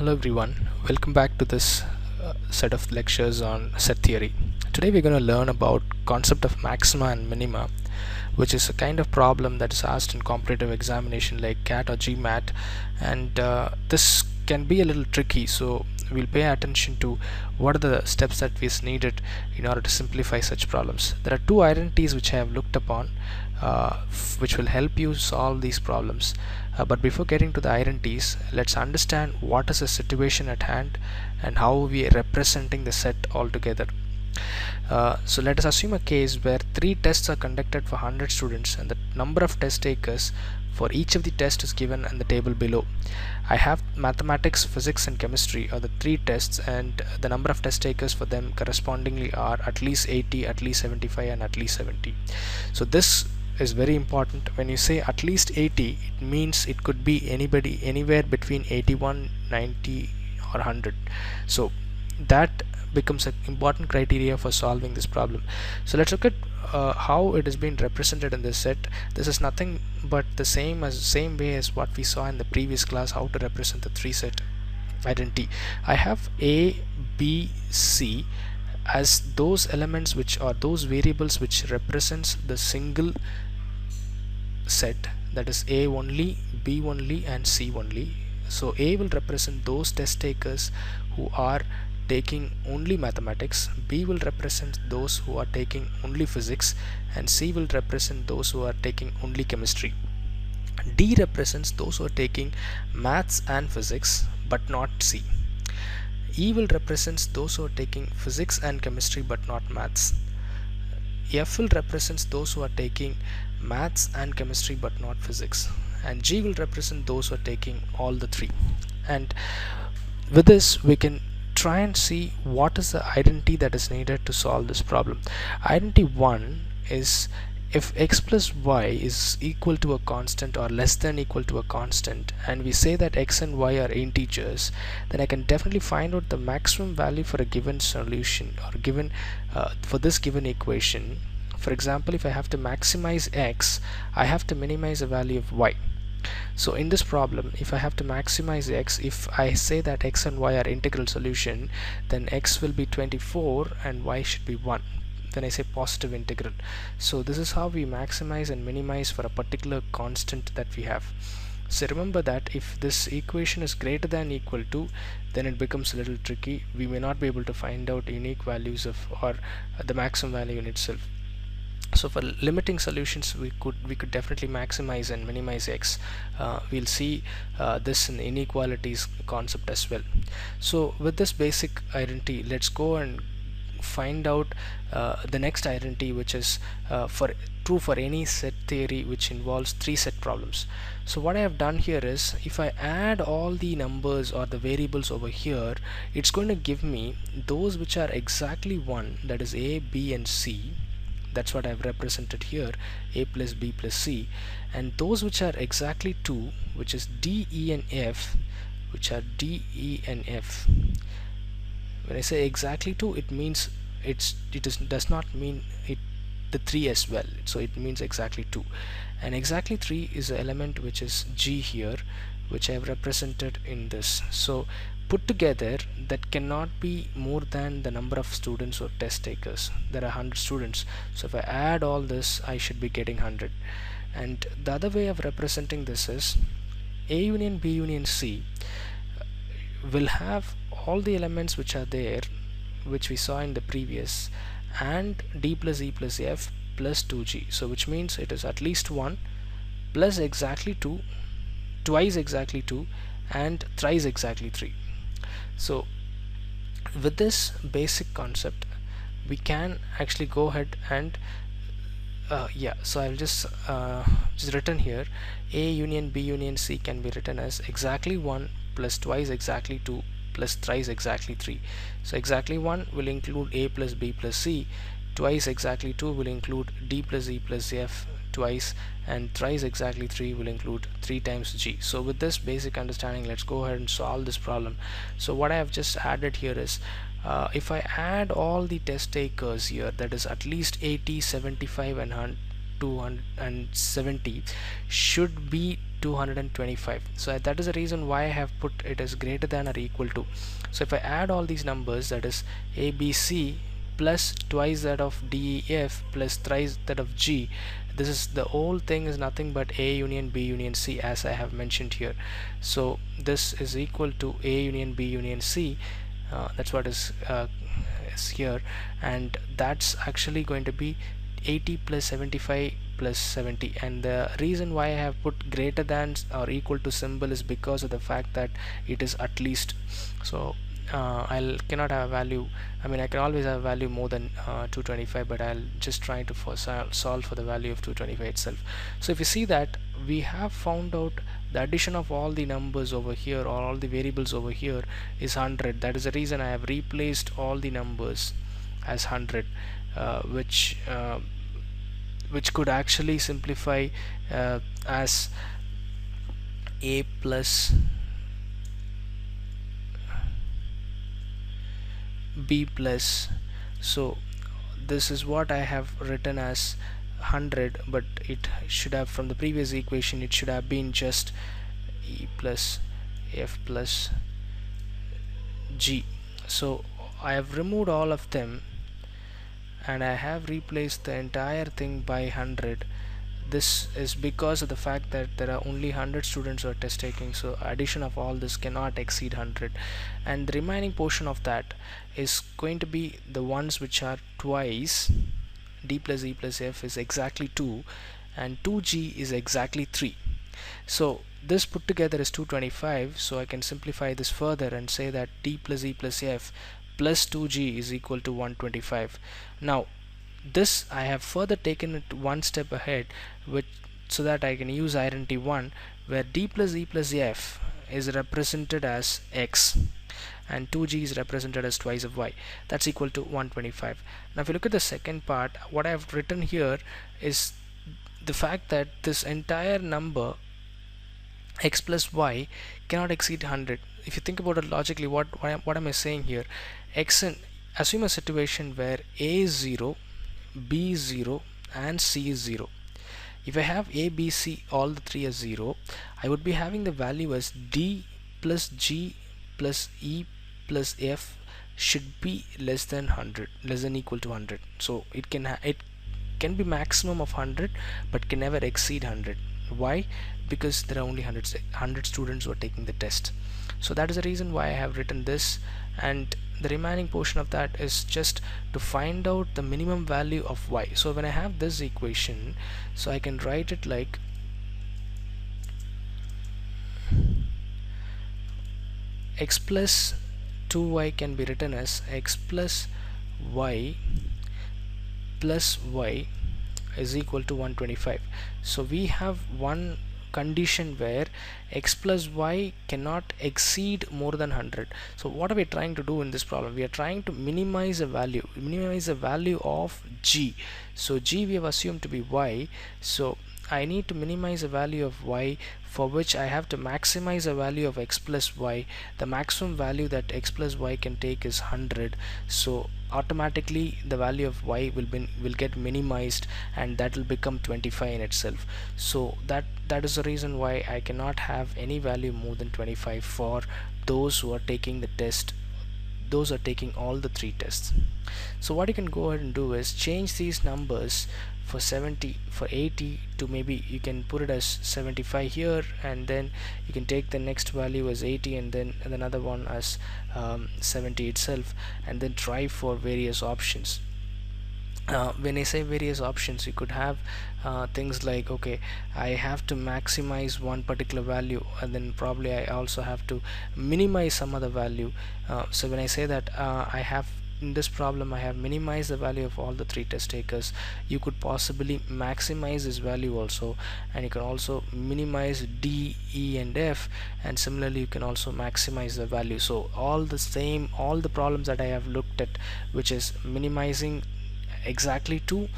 Hello everyone, welcome back to this set of lectures on set theory. Today we're going to learn about concept of maxima and minima, which is a kind of problem that is asked in competitive examination like CAT or GMAT, and this can be a little tricky, so we'll pay attention to what are the steps that is needed in order to simplify such problems. There are two identities which I have looked upon which will help you solve these problems. But before getting to the identities, let's understand what is the situation at hand and how we are representing the set altogether. So let us assume a case where 3 tests are conducted for 100 students and the number of test takers for each of the tests is given in the table below. I have mathematics, physics and chemistry are the 3 tests, and the number of test takers for them correspondingly are at least 80, at least 75 and at least 70. So this is very important. When you say at least 80, it means it could be anybody anywhere between 81, 90 or 100. So that becomes an important criteria for solving this problem. So let's look at how it has been represented in this set. This is nothing but the same way as what we saw in the previous class, how to represent the 3 set identity. I have A, B, C as those elements which are those variables which represents the single set, that is A only, B only and C only. So A will represent those test takers who are taking only mathematics, B will represent those who are taking only physics, and C will represent those who are taking only chemistry. D represents those who are taking maths and physics but not C. E will represent those who are taking physics and chemistry but not maths. F will represent those who are taking maths and chemistry but not physics, and G will represent those who are taking all the 3. And with this we can try and see what is the identity that is needed to solve this problem. Identity 1 is if x plus y is equal to a constant or less than equal to a constant, and we say that x and y are integers, then I can definitely find out the maximum value for a given solution or given for this given equation. For example, if I have to maximize x, I have to minimize the value of y. So in this problem, if I have to maximize x, if I say that x and y are integral solution, then x will be 24 and y should be 1. Then I say positive integral. So this is how we maximize and minimize for a particular constant that we have. So remember that if this equation is greater than equal to, then it becomes a little tricky. We may not be able to find out unique values of or the maximum value in itself. So for limiting solutions, we could definitely maximize and minimize x. We'll see this in the inequalities concept as well. So with this basic identity, let's go and find out the next identity, which is true for any set theory which involves 3 set problems. So what I have done here is, if I add all the numbers or the variables over here, it's going to give me those which are exactly 1, that is A, B and C. That's what I've represented here, A plus B plus C, and those which are exactly 2, which is D, E and F, which are D, E and F. When I say exactly 2, it means does not mean the 3 as well, so it means exactly 2. And exactly 3 is the element which is G here, which I have represented in this. So put together, that cannot be more than the number of students or test takers. There are 100 students, so if I add all this, I should be getting 100. And the other way of representing this is A union B union C will have all the elements which are there, which we saw in the previous, and D plus E plus F plus 2G, so which means it is at least 1 plus exactly 2, twice exactly 2, and thrice exactly 3. So with this basic concept, we can actually go ahead and so I'll just written here, A union B union C can be written as exactly 1 plus twice exactly 2 plus thrice exactly 3. So exactly 1 will include A plus B plus C, twice exactly 2 will include D plus E plus F twice, and thrice exactly 3 will include 3 times G. So with this basic understanding, let's go ahead and solve this problem. So what I have just added here is, if I add all the test takers here, that is at least 80, 75 and 270, should be 225. So that is the reason why I have put it as greater than or equal to. So if I add all these numbers, that is ABC plus twice that of DEF plus thrice that of G, this is the whole thing is nothing but A union B union C, as I have mentioned here. So this is equal to A union B union C. That's what is here, and that's actually going to be 80 plus 75 plus 70. And the reason why I have put greater than or equal to symbol is because of the fact that it is at least. So I cannot have a value, I mean I can always have a value more than 225, but I'll just try to solve for the value of 225 itself. So if you see that we have found out the addition of all the numbers over here, or all the variables over here, is 100. That is the reason I have replaced all the numbers as 100, which could actually simplify as A plus B plus. So this is what I have written as 100, but it should have, from the previous equation, it should have been just E plus F plus G. So I have removed all of them and I have replaced the entire thing by 100. This is because of the fact that there are only 100 students who are test taking, so addition of all this cannot exceed 100, and the remaining portion of that is going to be the ones which are twice. D plus E plus F is exactly 2 and 2G is exactly 3. So this put together is 225. So I can simplify this further and say that D plus E plus F plus 2G is equal to 125. Now this I have further taken it one step ahead, so that I can use identity 1, where D plus E plus F is represented as X and 2G is represented as twice of Y. That's equal to 125. Now if you look at the second part, what I have written here is the fact that this entire number X plus Y cannot exceed 100. If you think about it logically, what am I saying here? Assume a situation where A is 0, B is 0 and C is 0. If I have A, B, C, all the three as 0, I would be having the value as D plus G plus E plus F should be less than 100, less than equal to 100. So it can be maximum of 100 but can never exceed 100. Why? Because there are only 100 students who are taking the test. So that is the reason why I have written this, and the remaining portion of that is just to find out the minimum value of Y. So when I have this equation, so I can write it like X plus 2Y can be written as X plus Y plus Y is equal to 125. So we have one condition where X plus Y cannot exceed more than 100. So what are we trying to do in this problem? We are trying to minimize the value of G. So G we have assumed to be Y, so I need to minimize the value of Y, for which I have to maximize the value of X plus Y. The maximum value that X plus Y can take is 100, so automatically the value of Y will get minimized, and that will become 25 in itself. So that is the reason why I cannot have any value more than 25 for those who are taking the test, those are taking all the three tests. So what you can go ahead and do is change these numbers for 70, for 80 to, maybe you can put it as 75 here, and then you can take the next value as 80 and then another one as 70 itself, and then try for various options. When I say various options, you could have things like, okay, I have to maximize one particular value, and then probably I also have to minimize some other value. So when I say that I have, in this problem I have minimized the value of all the three test takers, you could possibly maximize this value also, and you can also minimize D, E and F, and similarly you can also maximize the value. So all the problems that I have looked at, which is minimizing exactly 2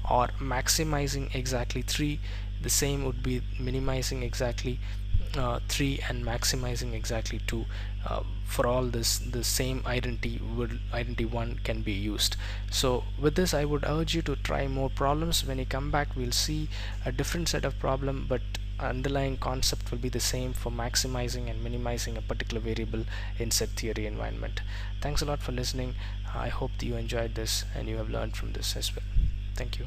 or maximizing exactly 3, the same would be minimizing exactly 3 and maximizing exactly 2. For all this, the same identity 1 can be used. So with this, I would urge you to try more problems. When you come back, we'll see a different set of problem, but underlying concept will be the same for maximizing and minimizing a particular variable in set theory environment. Thanks a lot for listening. I hope that you enjoyed this and you have learned from this as well. Thank you.